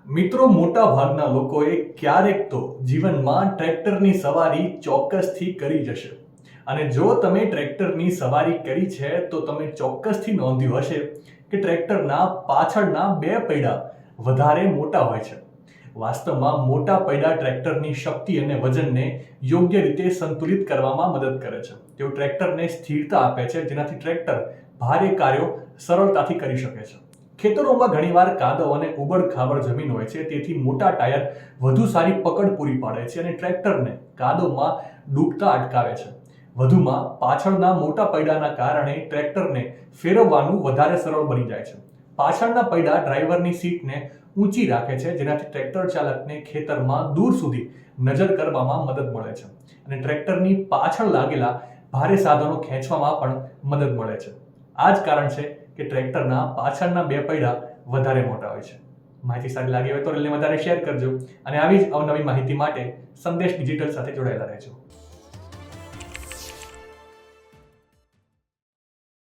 મિત્રો, મોટા ભાગના લોકોએ ક્યારેક તો જીવનમાં ટ્રેક્ટરની સવારી ચોક્કસથી કરી જશે. અને જો તમે ટ્રેક્ટરની સવારી કરી છે તો તમે ચોક્કસથી નોંધ્યું હશે કે ટ્રેક્ટરના પાછળના બે પૈડા વધારે મોટા હોય છે. વાસ્તવમાં મોટા પૈડા ટ્રેક્ટરની શક્તિ અને વજનને યોગ્ય રીતે સંતુલિત કરવામાં મદદ કરે છે. તેઓ ટ્રેક્ટરને સ્થિરતા આપે છે, જેનાથી ટ્રેક્ટર ભારે કાર્યો સરળતાથી કરી શકે છે. ખેતરોમાં ઘણીવાર કાદવ અને ઉબડ-ખાબડ જમીન હોય છે, તેથી મોટા ટાયર વધુ સારી પકડ પૂરી પાડે છે અને ટ્રેક્ટરને કાદવમાં ડૂબતા અટકાવે છે. વધુમાં, પાછળના મોટા પૈડાના કારણે ટ્રેક્ટરને ફેરવવાનું વધારે સરળ બની જાય છે. પાછળના પૈડા ડ્રાઈવરની સીટને ઊંચી રાખે છે, જેનાથી ટ્રેક્ટર ચાલકને ખેતરમાં દૂર સુધી નજર કરવામાં મદદ મળે છે અને ટ્રેક્ટરની પાછળ લાગેલા ભારે સાધનો ખેંચવામાં પણ મદદ મળે છે. આ જ કારણ છે કે ટ્રેક્ટરના પાછળના બે પૈડા વધારે મોટા હોય છે. માહિતી સારી લાગી હોય તો રીલને વધારે શેર કરજો અને આવી જ અવનવી માહિતી માટે સંદેશ ડિજિટલ સાથે જોડાયેલા રહેજો.